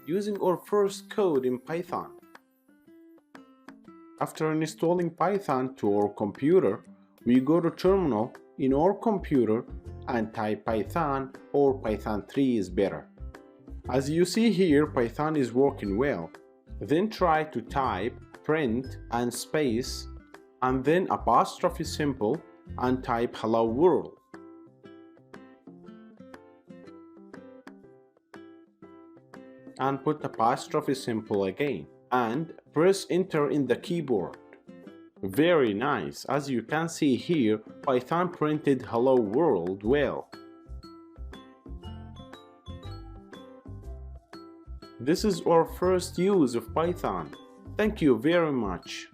using our first code in Python. After installing Python to our computer, we go to terminal in our computer and type Python, or Python 3 is better. As you see here, Python is working well. Then try to type print and space and then apostrophe symbol and type hello world. And put apostrophe symbol again and press enter in the keyboard. Very nice. As you can see here, Python printed hello world well. This is our first use of Python. Thank you very much.